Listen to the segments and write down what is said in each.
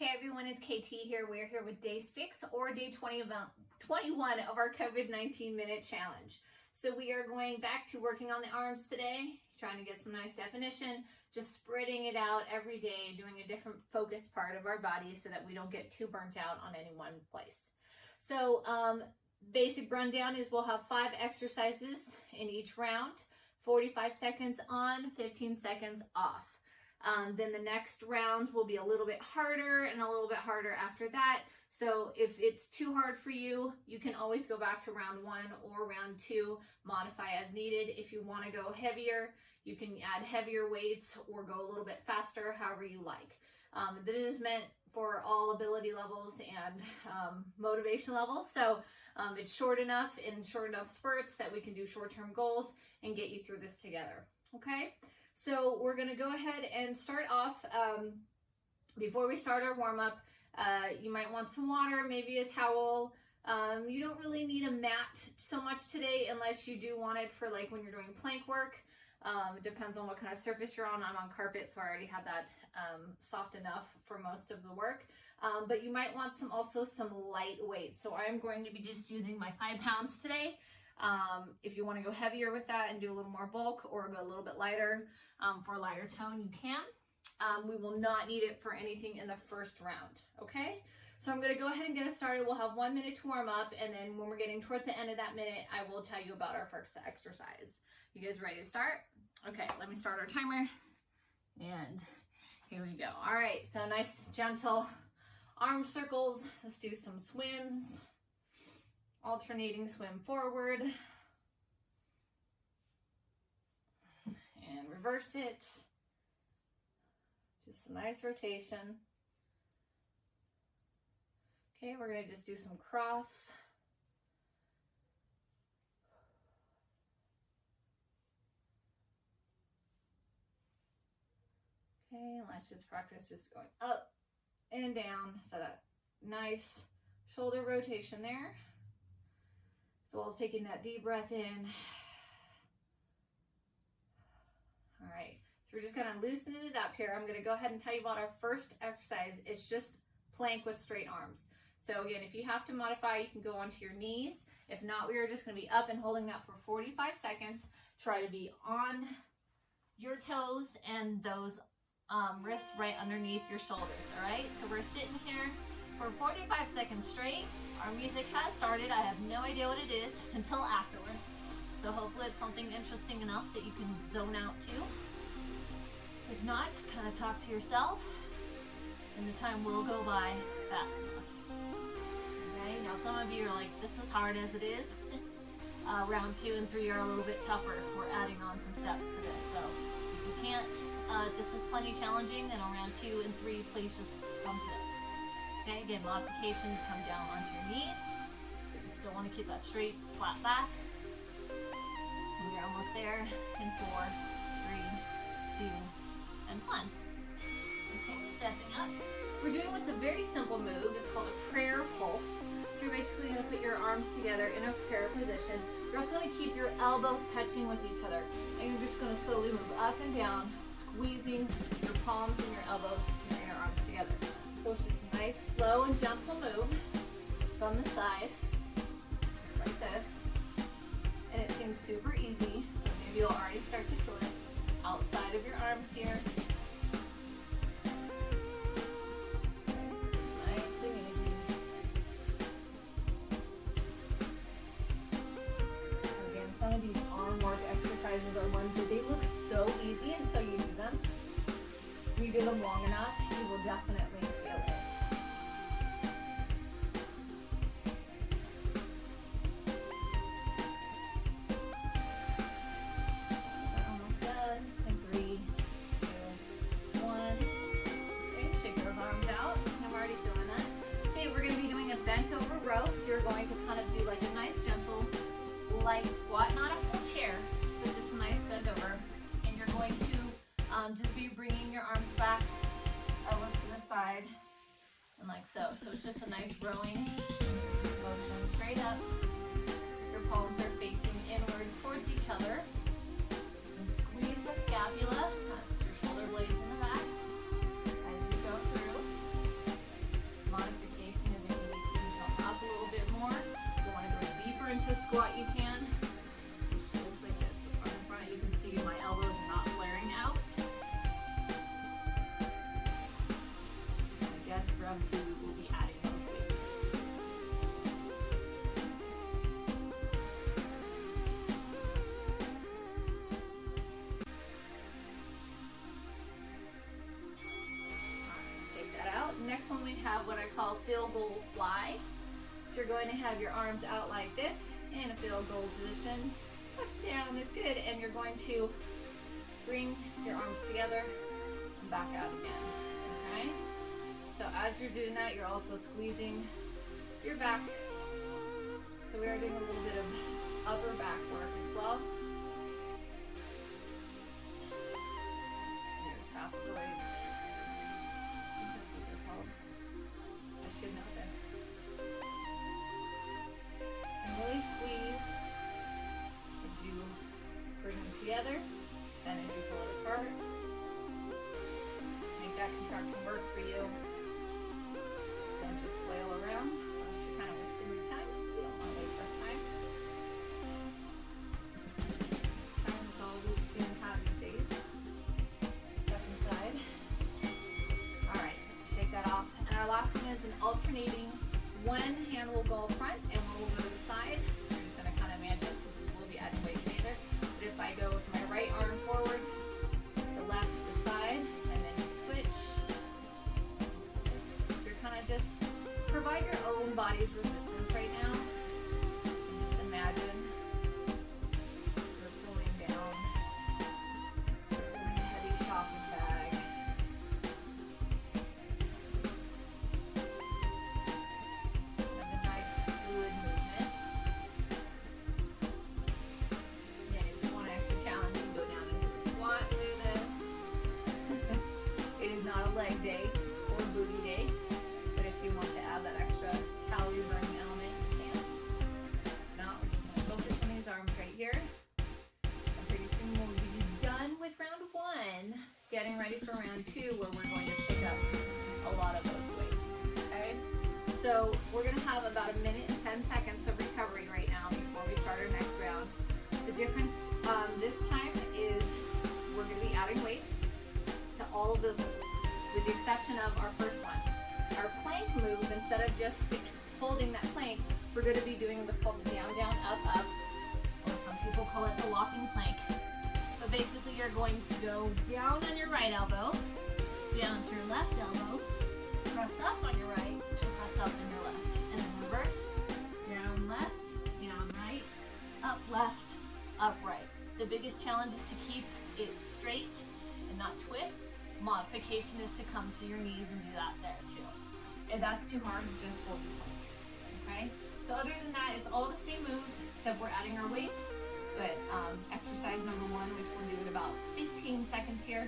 Hey everyone, it's KT here. We're here with day 6 or day 21 of our COVID-19 minute challenge. So we are going back to working on the arms today, trying to get some nice definition, just spreading it out every day, doing a different focus part of our body so that we don't get too burnt out on any one place. So basic rundown is we'll have 5 exercises in each round, 45 seconds on, 15 seconds off. Then the next round will be a little bit harder and a little bit harder after that. So if it's too hard for you, you can always go back to round 1 or round 2, modify as needed. If you want to go heavier, you can add heavier weights or go a little bit faster, however you like. This is meant for all ability levels and motivation levels. So it's short enough in short enough spurts that we can do short-term goals and get you through this together. Okay? So we're going to go ahead and start off. Before we start our warm-up, you might want some water, maybe a towel. You don't really need a mat so much today unless you do want it for like when you're doing plank work. It depends on what kind of surface you're on. I'm on carpet, so I already have that soft enough for most of the work. But you might want also some light weights. So I'm going to be just using my 5 pounds today. If you want to go heavier with that and do a little more bulk or go a little bit lighter for a lighter tone, you can. We will not need it for anything in the first round, okay? So I'm going to go ahead and get us started. We'll have 1 minute to warm up, and then when we're getting towards the end of that minute, I will tell you about our first exercise. You guys ready to start? Okay, let me start our timer, and here we go. All right, so nice, gentle arm circles. Let's do some swims. Alternating swim forward and reverse it. Just a nice rotation. Okay, we're going to just do some cross. Okay, let's just practice just going up and down. So that nice shoulder rotation there. As well as taking that deep breath in. All right, so we're just kind of loosening it up here. I'm going to go ahead and tell you about our first exercise. It's just plank with straight arms. So again, if you have to modify, you can go onto your knees. If not, we are just going to be up and holding that for 45 seconds. Try to be on your toes and those wrists right underneath your shoulders. All right, so we're sitting here for 45 seconds straight. Our music has started. I have no idea what it is until afterwards. So hopefully it's something interesting enough that you can zone out to. If not, just kind of talk to yourself and the time will go by fast enough. Okay, now some of you are like, this is hard as it is. Round 2 and 3 are a little bit tougher. We're adding on some steps to this. So if you can't, this is plenty challenging, then on round 2 and 3, please just come to this. Okay, again, modifications come down onto your knees, but you still want to keep that straight, flat back. We're almost there in 4, 3, 2, and 1. Okay, stepping up. We're doing what's a very simple move. It's called a prayer pulse. So you're basically going to put your arms together in a prayer position. You're also going to keep your elbows touching with each other. And you're just going to slowly move up and down, squeezing your palms and your elbows and your arms together. So it's just a nice, slow and gentle move from the side, just like this. And it seems super easy. Maybe you'll already start to feel it outside of your arms here. Nice and easy. Again, some of these arm work exercises are ones that they look so easy until you do them. If you do them long enough, you will definitely feel it. Almost done. In 3, 2, 1. Okay, shake those arms out. I'm already feeling that. Okay, we're going to be doing a bent over row. So you're going to kind of do like a nice gentle light squat, not a full chair, but just a nice bend over. And you're going to just be bringing your arms back, elbows to the side, and like so. So it's just a nice rowing motion straight up. Your palms are facing inwards towards each other. And squeeze the scapula, that's your shoulder blades in the back as you go through. to squat, you can. Just like this. On the front, you can see my elbows are not flaring out. I guess for up to, we'll be adding those weights. Shake that out. Next one we have what I call field goal fly. So you're going to have your arms out like this in a field goal position. Touchdown is good. And you're going to bring your arms together and back out again. Okay? So as you're doing that, you're also squeezing your back. So we are doing a little bit of upper back work as well. Your trapezoids. I think that's what they're called. I should know this. And really squeeze as you bring them together, then as you pull it apart. Make that contraction work for you. Don't just flail around unless you're kind of wasting your time. You don't want to waste our time. Time is all we seem to have these days. Step inside. Alright, shake that off. And our last one is an alternating. One hand will go front and one will go to the side. I'm just going to kind of imagine we'll be adding weight later. But if I go with my right arm forward, the left to the side, and then you switch, you're kind of just provide your own body's resistance right now. And just imagine you're pulling down, pulling a heavy shopping bag. Leg day or booty day, but if you want to add that extra calorie burning element, you can. If not, we're just going to focus on these arms right here, and pretty soon we'll be done with round one, getting ready for round two, where we're going to pick up a lot of those weights. Okay, so we're going to have about 1 minute and 10 seconds of recovery right now before we start our next round. The difference this time is we're going to be adding weights to all of those moves, with the exception of our first one. Our plank move, instead of just holding that plank, we're going to be doing what's called the down, down, up, up, or some people call it the walking plank. But basically you're going to go down on your right elbow, down to your left elbow, press up on your right, and press up on your left. And then reverse, down left, down right, up left, up right. The biggest challenge is to keep it straight and not twist. Modification is to come to your knees and do that there too. If that's too hard, just hold your plank. Okay? So other than that, it's all the same moves, except we're adding our weights. But exercise number one, which we'll do in about 15 seconds here,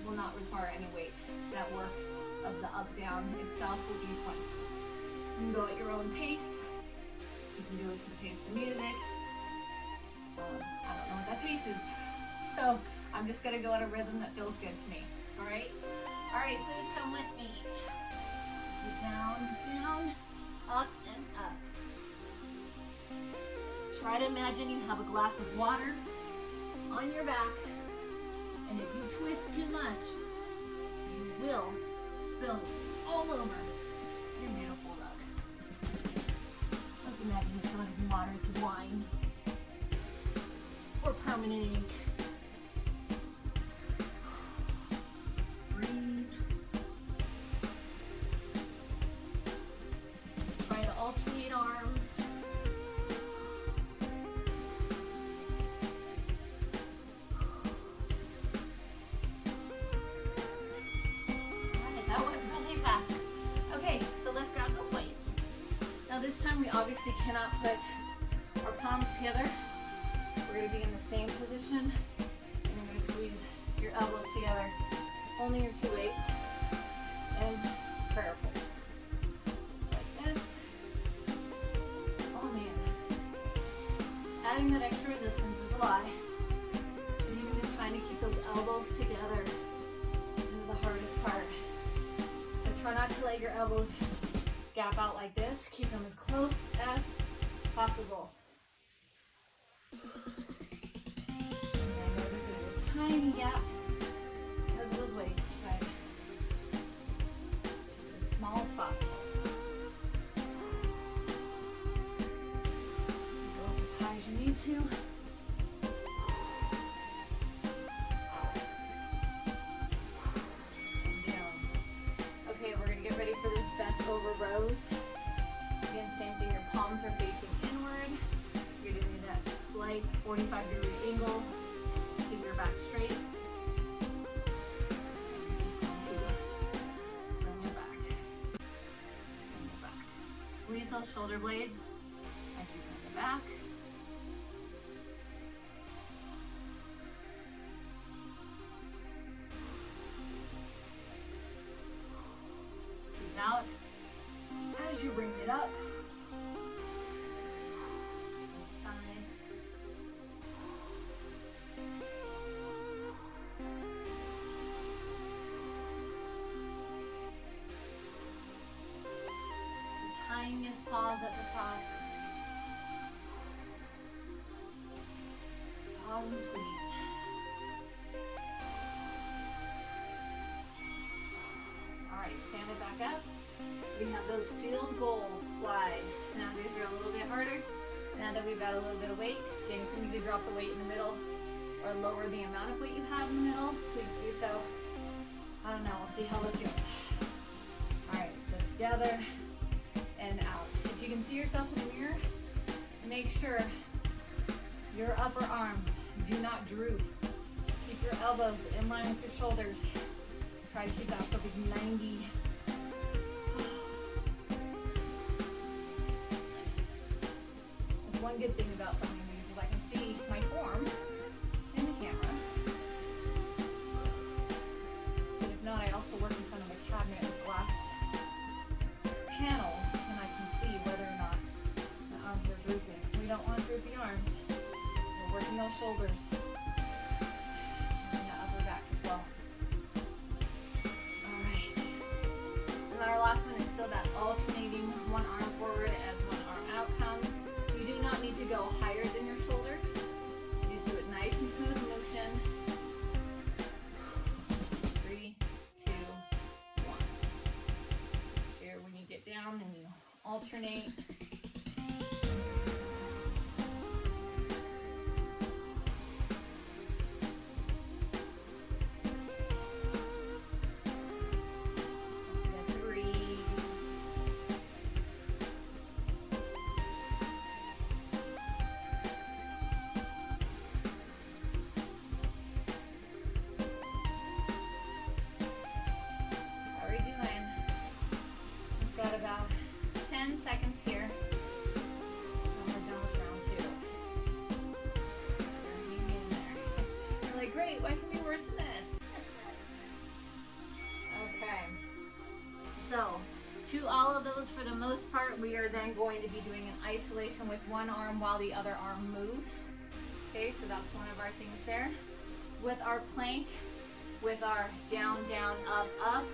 will not require any weight. That work of the up-down itself will be fun. You can go at your own pace. You can do it to the pace of the music. I don't know what that pace is. So I'm just going to go at a rhythm that feels good to me. Alright? Alright, please come with me. Down, down, up, and up. Try to imagine you have a glass of water on your back, and if you twist too much, you will spill all over your beautiful rug. Let's imagine it's going from water to wine, or permanent ink. Try to alternate arms. Alright, that went really fast. Okay, so let's grab those weights. Now this time we obviously cannot put our palms together. We're going to be in the same position, and you're going to squeeze your elbows together. Only your two weights, and prayer pulse. Like this. Oh man. Adding that extra resistance is a lie. And even just trying to keep those elbows together is the hardest part. So try not to let your elbows gap out like this. Keep them as close as possible. And I know there's going to be a tiny gap because of those weights, but it's a small spot. Go up as high as you need to. Okay, we're going to get ready for this bent over rows. Again, same thing, your palms are facing inward. You're doing that slight 45-degree angle. Keep your back straight. And you're just going to bring your back. Bring your back. Squeeze those shoulder blades as you bring it back. Breathe out as you bring it up. Side. The tiniest pause at the top. Pause and squeeze. Alright, stand it back up. We have those field goal slides. Now these are a little bit harder. Now that we've got a little bit of weight, again, if you need to drop the weight in the middle or lower the amount of weight you have in the middle, please do so. I don't know, we'll see how this goes. Alright, so together and out. If you can see yourself in the mirror, make sure your upper arms do not droop. Keep your elbows in line with your shoulders. Try to keep that perfect 90. One good thing about filming these is I can see my form in the camera. But if not, I also work in front of a cabinet with glass panels, and I can see whether or not the arms are drooping. We don't want droopy arms. We're working those shoulders and the upper back as well. Alright. And then our last one is still that alternating one arm forward as one arm out comes. You do not need to go higher than your shoulder. Just do it nice and smooth motion. 3, 2, 1. Here, when you get down and you alternate. Got about 10 seconds here, and we're done with round 2. So hang in there. You're like, great, why can be worse than this? Okay, so to all of those, for the most part, we are then going to be doing an isolation with one arm while the other arm moves. Okay, so that's one of our things there. With our plank, with our down, down, up, up.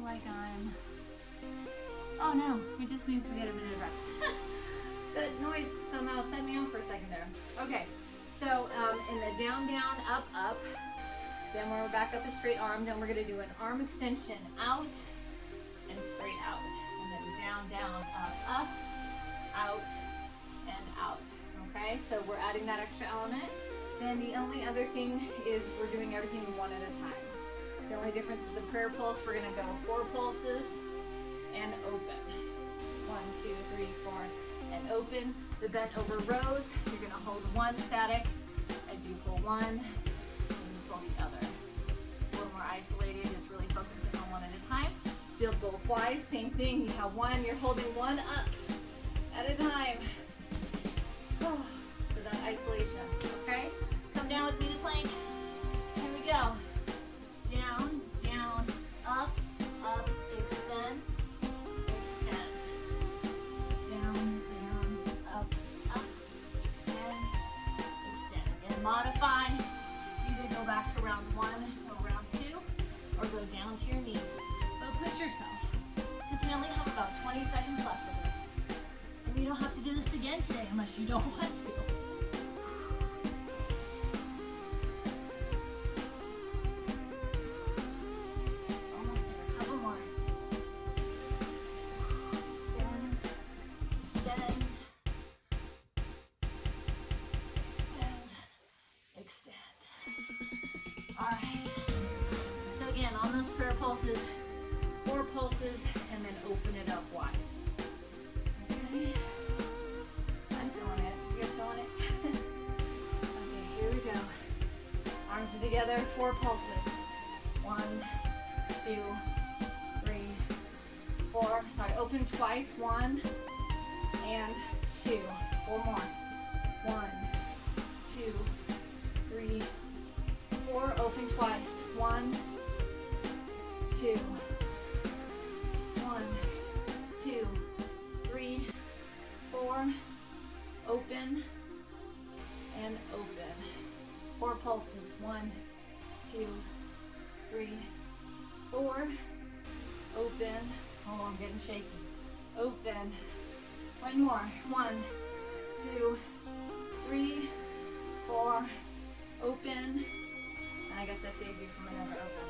Like oh no, it just means we get a minute of rest. The noise somehow set me off for a second there. Okay, so in the down, down, up, up, then when we're back up a straight arm, then we're going to do an arm extension out and straight out. And then down, down, up, out, and out. Okay, so we're adding that extra element. Then the only other thing is we're doing everything one at a time. The only difference is the prayer pulse. We're going to go 4 pulses and open. 1, 2, 3, 4, and open. The bent over rows, you're going to hold one static as you pull one and you pull the other. It's a little more isolated. It's really focusing on one at a time. Field goal flies, same thing. You have one, you're holding one up at a time. So that isolation, okay? Come down with me to plank. Here we go. Down, down, up, up, extend, extend. Down, down, up, up, extend, extend. Again, modify. Either go back to round 1 or round 2, or go down to your knees. But push yourself, because we only have About 20 seconds left of this. And we don't have to do this again today unless you don't want to. Almost there. A couple more. Extend. Extend. All right. So again, on those prayer pulses, 4 pulses, and then open it up wide. Okay. I'm feeling it. You guys feeling it? Okay, here we go. Arms are together, 4 pulses. 1, 2, 3, 4. Sorry, open twice. 1 and 2. 4 more. 1, 2, 3, 4. Open twice. 1, 2. 1, 2, 3, 4. Open and open. 4 pulses. 1, 2, 3, 4. Open. Oh, I'm getting shaky. Open. 1 more. 1, 2, 3, 4. Open. And I guess I saved you from another open.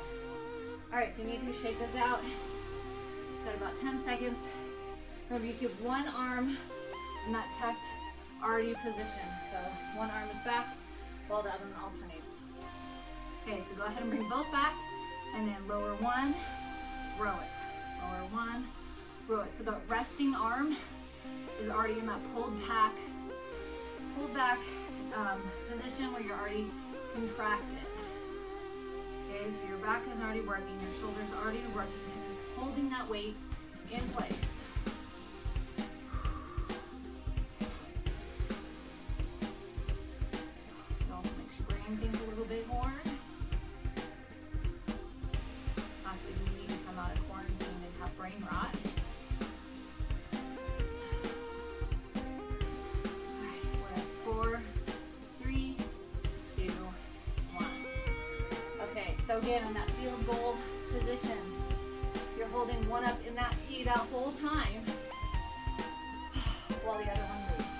All right, if you need to shake this out, got about 10 seconds. Remember, you keep one arm in that tucked RU position. So one arm is back while the other one alternates. Okay, so go ahead and bring both back, and then lower one, row it. Lower one, row it. So the resting arm is already in that pulled back position where you're already contracted. Okay, so your back is already working, your shoulders are already working, and it's holding that weight in place. It also makes you brain think a little bit more. Honestly, we need to come out of quarantine and have brain rot. Alright, we're at 4, 3, 2, 1. Okay, so again, in that field goal position, you're holding one up in that T that whole time while the other one moves.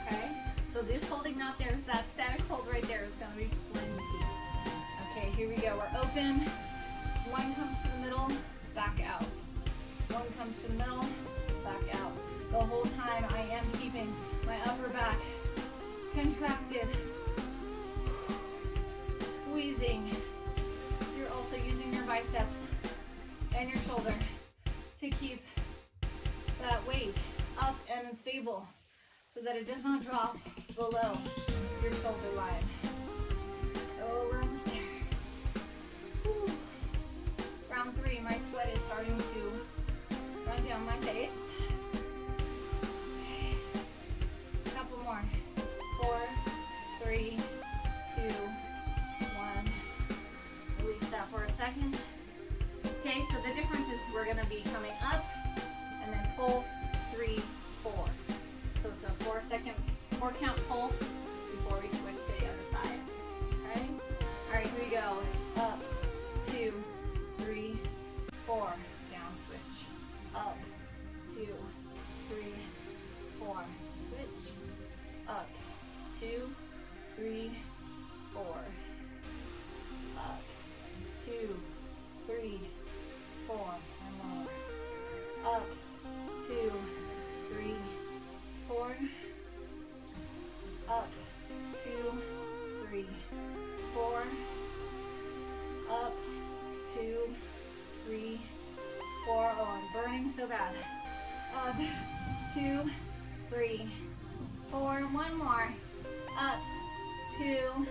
Okay? So this holding out there, that static hold right there is going to be plenty. Okay, here we go. We're open. One comes to the middle, back out. One comes to the middle, back out. The whole time I am keeping my upper back contracted, squeezing. You're also using your biceps and your shoulder to keep that weight up and stable so that it does not drop below your shoulder line. Oh, we're almost there. Whew. Round 3, my sweat is starting to run down my face. Okay. A couple more. 4, 3, 2, 1. Release that for a second. Okay, so the difference is we're going to be coming up and then pulse 3, 4. So it's a 4 count pulse before we switch to the other side. Okay? Alright, here we go. Up, 2, 3, 4. Down switch. Up, 2, 3, 4. Switch. Up, 2, 3, 4. Up, 2, 3, 4, and lower. Up, 2, 3, 4. Up, 2, 3, 4. Up, 2, 3, 4. Oh, I'm burning so bad. Up, 2, 3, 4. One more. Up, 2,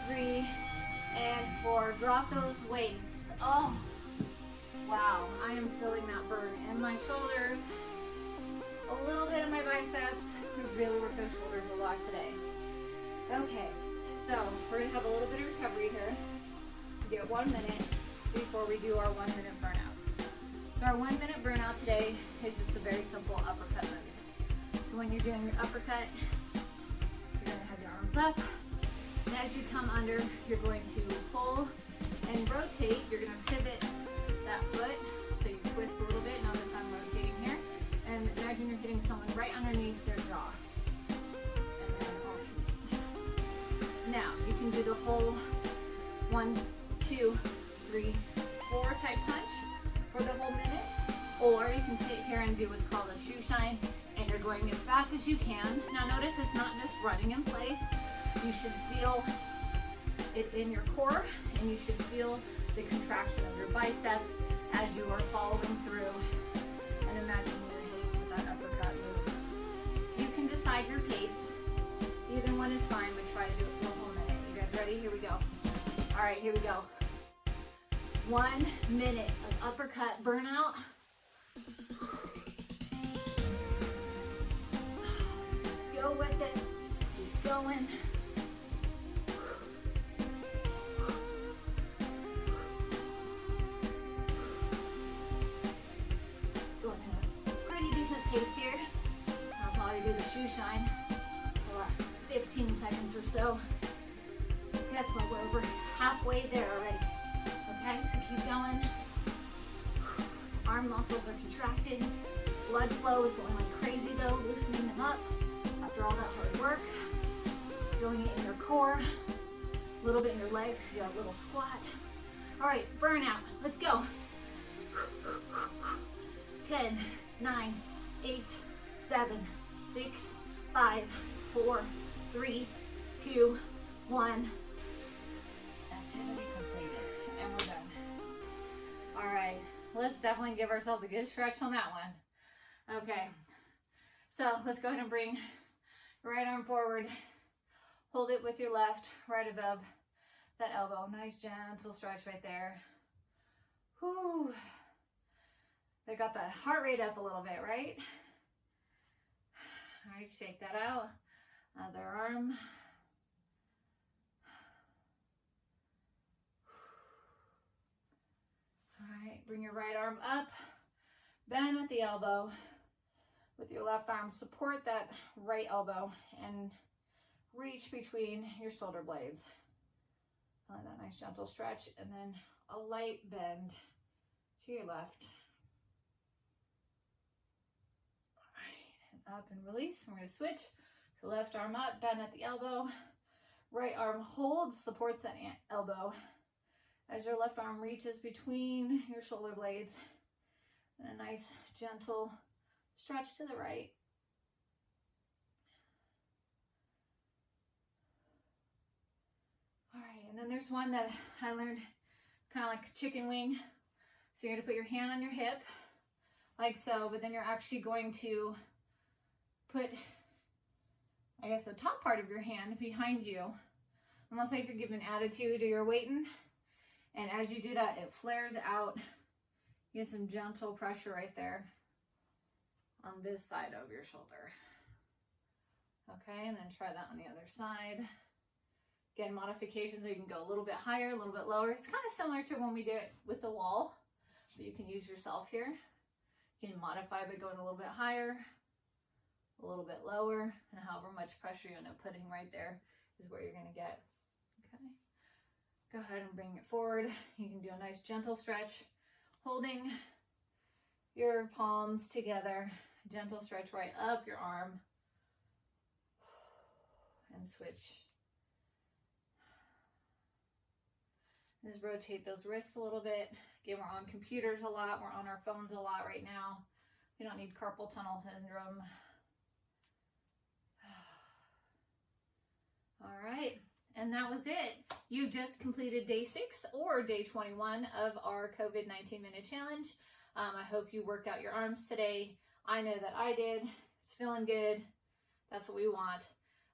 3, and 4. Drop those weights. Oh. Wow, I am feeling that burn in my shoulders, a little bit in my biceps. We really worked those shoulders a lot today. Okay, so we're going to have a little bit of recovery here. We get 1 minute before we do our 1 minute burnout. So our 1 minute burnout today is just a very simple uppercut move. So when you're doing your uppercut, you're going to have your arms up. And as you come under, you're going to pull and rotate. You're going to pivot that foot, so you twist a little bit. Notice I'm rotating here. can do the full 1, 2, 3, 4 type punch for the whole minute, or you can sit here and do what's called a shoe shine, and you're going as fast as you can. Now notice it's not just running in place. You should feel it in your core, and you should feel the contraction of your bicep as you are following through, and imagine you're hitting with that uppercut move. So you can decide your pace. Either one is fine, but try to do it for a whole minute. You guys ready? Here we go. All right, here we go. 1 minute of uppercut burnout. Go with it. Keep going. Going at a pretty decent pace here. I'll probably do the shoe shine for the last 15 seconds or so. That's why we're over halfway there already. Okay, so keep going. Arm muscles are contracted. Blood flow is going like crazy though, loosening them up after all that hard work. Feeling it in your core, a little bit in your legs, you have a little squat. All right, burnout, let's go. 10, 9, 8, 7, 6, 5, 4, 3, 2, 1. Activity completed, and we're done. All right, let's definitely give ourselves a good stretch on that one. Okay, so let's go ahead and bring your right arm forward. Hold it with your left right above that elbow. Nice gentle stretch right there. Whew. They got the heart rate up a little bit, right? All right, shake that out. Other arm. All right, bring your right arm up, bend at the elbow. With your left arm, support that right elbow and reach between your shoulder blades. That nice gentle stretch, and then a light bend to your left. All right, and up and release. We're going to switch. So left arm up, bend at the elbow. Right arm holds, supports that elbow as your left arm reaches between your shoulder blades. And a nice gentle stretch to the right. All right, and then there's one that I learned kind of like chicken wing. So you're going to put your hand on your hip, like so, but then you're actually going to put, I guess, the top part of your hand behind you, almost like you're giving attitude or you're waiting. And as you do that, it flares out. You get some gentle pressure right there on this side of your shoulder. Okay, and then try that on the other side. Again, modifications, so you can go a little bit higher, a little bit lower. It's kind of similar to when we do it with the wall, but you can use yourself here. You can modify by going a little bit higher, a little bit lower, and however much pressure you end up putting right there is where you're going to get. Okay, go ahead and bring it forward. You can do a nice gentle stretch, holding your palms together. Gentle stretch right up your arm, and switch. Just rotate those wrists a little bit. Again, we're on computers a lot. We're on our phones a lot right now. We don't need carpal tunnel syndrome. All right, and that was it. You just completed day 6 or day 21 of our COVID-19 minute challenge. I hope you worked out your arms today. I know that I did. It's feeling good. That's what we want.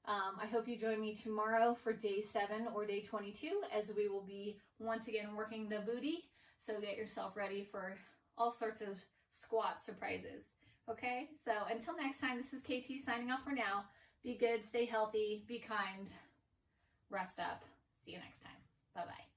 I hope you join me tomorrow for day 7 or day 22, as we will be once again working the booty. So get yourself ready for all sorts of squat surprises. Okay, so until next time, this is KT signing off for now. Be good, stay healthy, be kind, rest up. See you next time. Bye-bye.